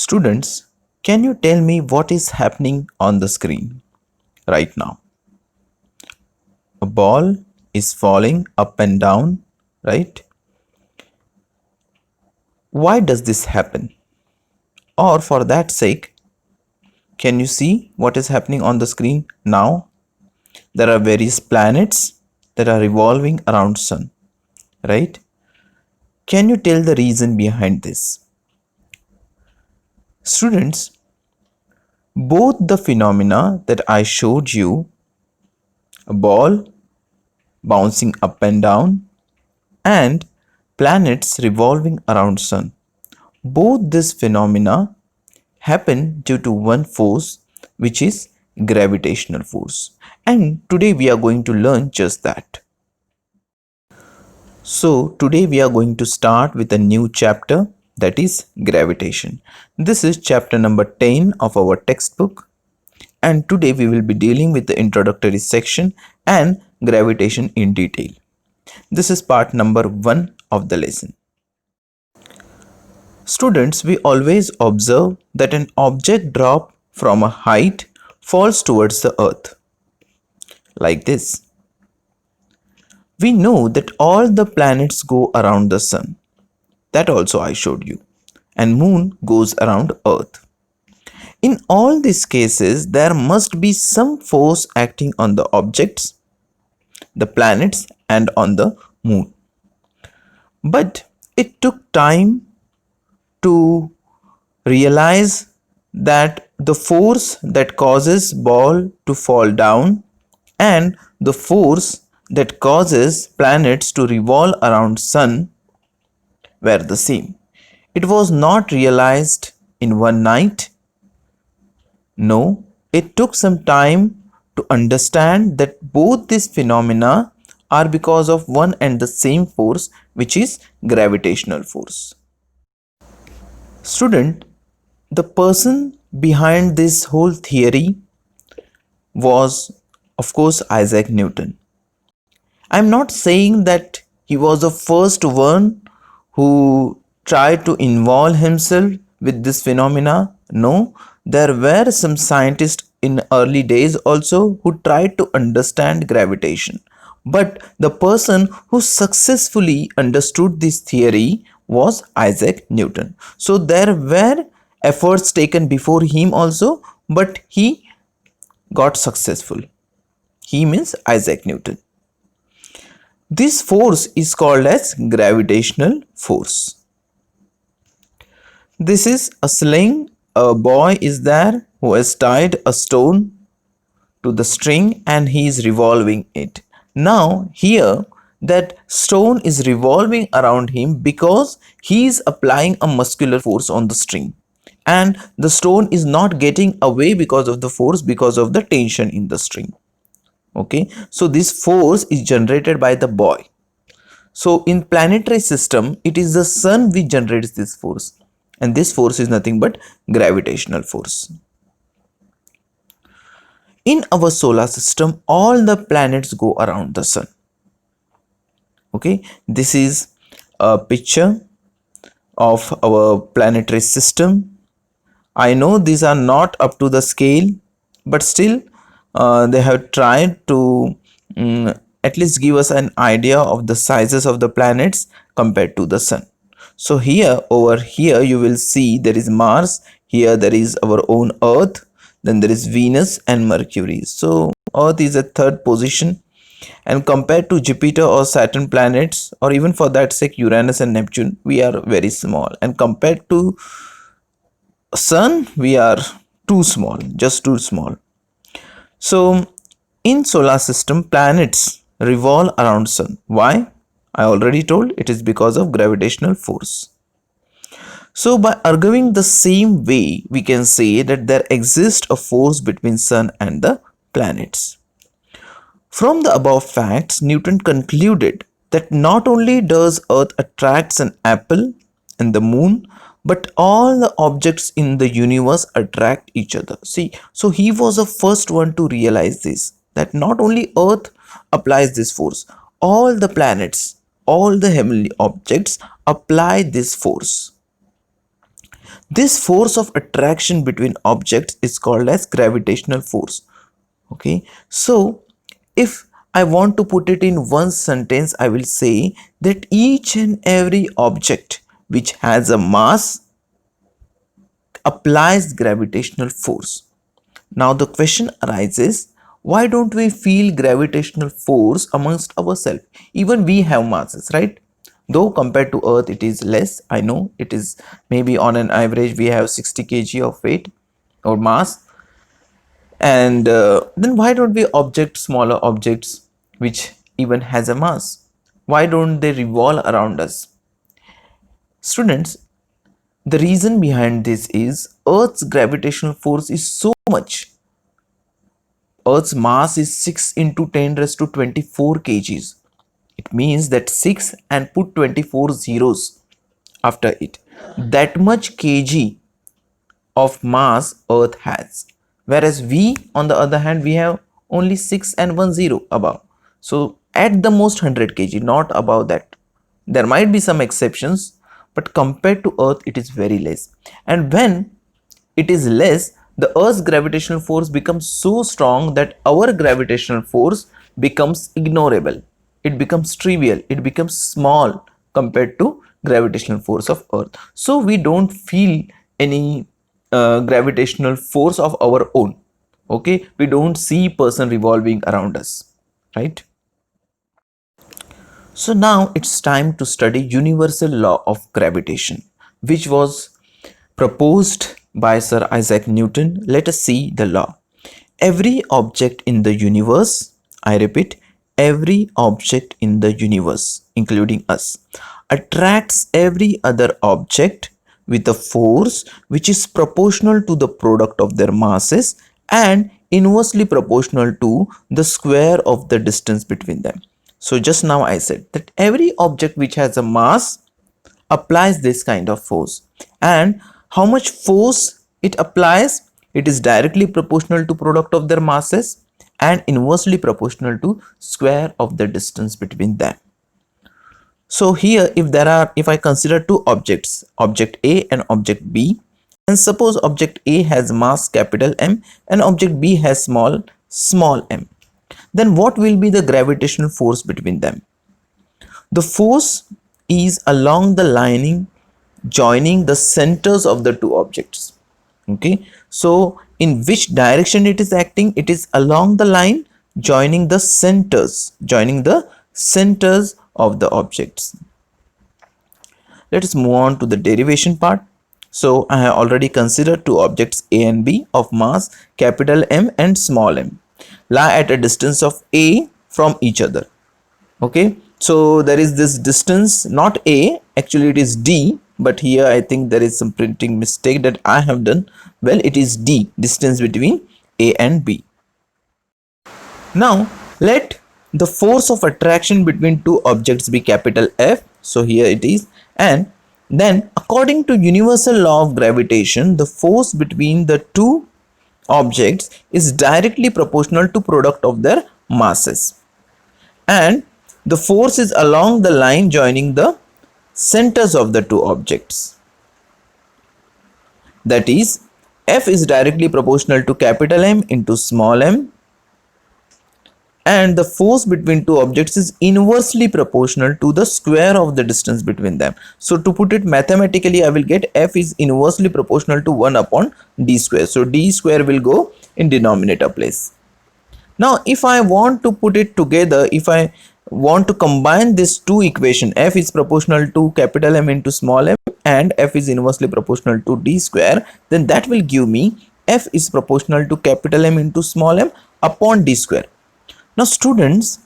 Students, can you tell me what is happening on the screen right now? A ball is falling up and down, right? Why does this happen? Or for that sake, can you see what is happening on the screen now? There are various planets that are revolving around sun, right? Can you tell the reason behind this? Students, both the phenomena that I showed you, a ball bouncing up and down and planets revolving around sun, both these phenomena happen due to one force, which is gravitational force, and today we are going to learn just that. So today we are going to start with a new chapter, that is gravitation. This is chapter number 10 of our textbook, and today we will be dealing with the introductory section and gravitation in detail. This is part number 1 of the lesson. Students, we always observe that an object drop from a height falls towards the earth, like this. We know that all the planets go around the sun. That also I showed you. And moon goes around earth. In all these cases, there must be some force acting on the objects, the planets, and on the moon. But it took time to realize that the force that causes ball to fall down and the force that causes planets to revolve around sun were the same. It was not realized in one night. No, it took some time to understand that both these phenomena are because of one and the same force, which is gravitational force. Student, the person behind this whole theory was, of course, Isaac Newton. I'm not saying that he was the first one who tried to involve himself with this phenomena. No, there were some scientists in early days also who tried to understand gravitation. But the person who successfully understood this theory was Isaac Newton. So there were efforts taken before him also, but he got successful. He means Isaac Newton. This force is called as gravitational force. This is a sling. A boy is there who has tied a stone to the string and he is revolving it. Now here that stone is revolving around him because he is applying a muscular force on the string, and the stone is not getting away because of the force, because of the tension in the string. Okay, so this force is generated by the boy. So in planetary system, it is the sun which generates this force, and this force is nothing but gravitational force. In our solar system, all the planets go around the sun. Okay, this is a picture of our planetary system. I know these are not up to the scale, but still they have tried to at least give us an idea of the sizes of the planets compared to the sun. So here, over here, you will see there is Mars. Here there is our own Earth. Then there is Venus and Mercury. So Earth is at third position. And compared to Jupiter or Saturn planets, or even for that sake Uranus and Neptune, we are very small. And compared to Sun, we are too small, just too small. So in solar system, planets revolve around sun. Why? I already told, it is because of gravitational force. So by arguing the same way, we can say that there exists a force between sun and the planets. From the above facts, Newton concluded that not only does Earth attracts an apple and the moon, but all the objects in the universe attract each other. See, so he was the first one to realize this, that not only Earth applies this force, all the planets, all the heavenly objects apply this force. This force of attraction between objects is called as gravitational force. Okay, so if I want to put it in one sentence, I will say that each and every object which has a mass applies gravitational force. Now the question arises, why don't we feel gravitational force amongst ourselves? Even we have masses, right? Though compared to Earth it is less, I know it is maybe on an average we have 60 kg of weight or mass. And then why don't we object smaller objects which even has a mass? Why don't they revolve around us? Students, the reason behind this is Earth's gravitational force is so much. Earth's mass is 6 into 10 raised to 24 kgs. It means that 6 and put 24 zeros after it. That much kg of mass Earth has. Whereas we, on the other hand, we have only 6 and 1 zero above. So at the most 100 kg, not above that. There might be some exceptions, but compared to Earth, it is very less. And when it is less, the Earth's gravitational force becomes so strong that our gravitational force becomes ignorable. It becomes trivial. It becomes small compared to gravitational force of Earth. So we don't feel any gravitational force of our own. Okay, we don't see person revolving around us, right? So now it's time to study universal law of gravitation, which was proposed by Sir Isaac Newton. Let us see the law. Every object in the universe, I repeat, every object in the universe, including us, attracts every other object with a force which is proportional to the product of their masses and inversely proportional to the square of the distance between them. So just now I said that every object which has a mass applies this kind of force, and how much force it applies, it is directly proportional to product of their masses and inversely proportional to square of the distance between them. So here if I consider two objects, object A and object B, and suppose object A has mass capital M and object B has small m, then what will be the gravitational force between them? The force is along the lining joining the centers of the two objects. Okay, so in which direction it is acting? It is along the line joining the centers of the objects. Let us move on to the derivation part. So I have already considered two objects A and B of mass capital M and small m lie at a distance of A from each other. Okay, so there is this distance, not A, actually it is D, but here I think there is some printing mistake that I have done. Well, it is D, distance between A and B. Now let the force of attraction between two objects be capital F, so here it is, and then according to universal law of gravitation, the force between the two objects is directly proportional to product of their masses, and the force is along the line joining the centers of the two objects. That is, F is directly proportional to capital M into small m, and the force between two objects is inversely proportional to the square of the distance between them. So to put it mathematically, I will get F is inversely proportional to 1 upon d square. So d square will go in denominator place. Now if I want to put it together, if I want to combine these two equations, F is proportional to capital M into small m and F is inversely proportional to d square, then that will give me F is proportional to capital M into small m upon d square. Now students,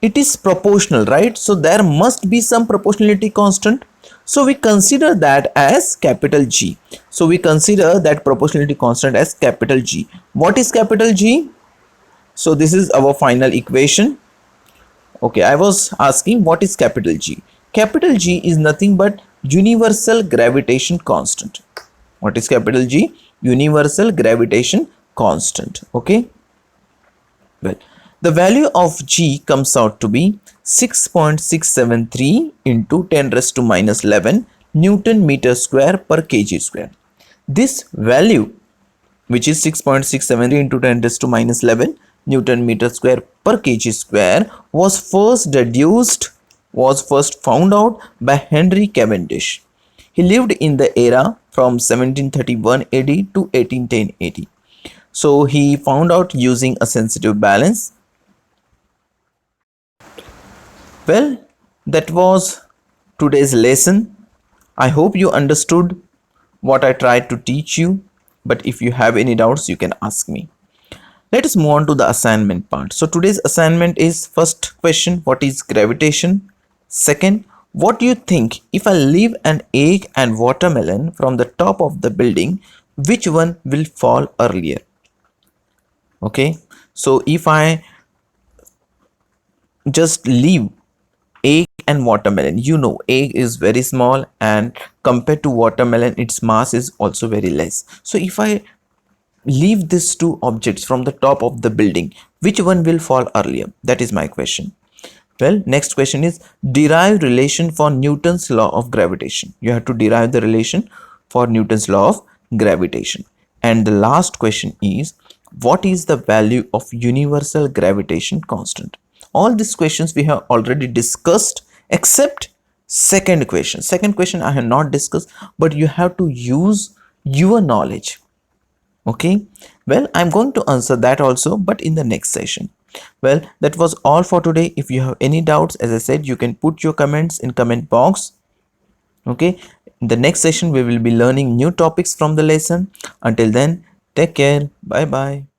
it is proportional, right? So there must be some proportionality constant. So we consider that as capital G. So we consider that proportionality constant as capital G. What is capital G? So this is our final equation. Okay, I was asking what is capital G. Capital G is nothing but universal gravitation constant. What is capital G? Universal gravitation constant. Okay. Well, the value of G comes out to be 6.673 into 10 raised to minus 11 Newton meter square per kg square. This value, which is 6.673 into 10 raised to minus 11 Newton meter square per kg square, was first found out by Henry Cavendish. He lived in the era from 1731 AD to 1810 AD. So he found out using a sensitive balance. Well, that was today's lesson. I hope you understood what I tried to teach you, but if you have any doubts, you can ask me. Let us move on to the assignment part. So today's assignment is: first question, what is gravitation? Second, what do you think if I leave an egg and watermelon from the top of the building, which one will fall earlier? Okay, so if I just leave egg and watermelon, you know egg is very small, and compared to watermelon its mass is also very less. So if I leave these two objects from the top of the building, which one will fall earlier? That is my question. Well, next question is: derive relation for Newton's law of gravitation. You have to derive the relation for Newton's law of gravitation. And the last question is: what is the value of universal gravitation constant? All these questions we have already discussed, except second question. Second question I have not discussed, but you have to use your knowledge. Okay, well, I'm going to answer that also, but in the next session. Well, that was all for today. If you have any doubts, as I said, you can put your comments in comment box. Okay, in the next session we will be learning new topics from the lesson. Until then, take care. Bye bye.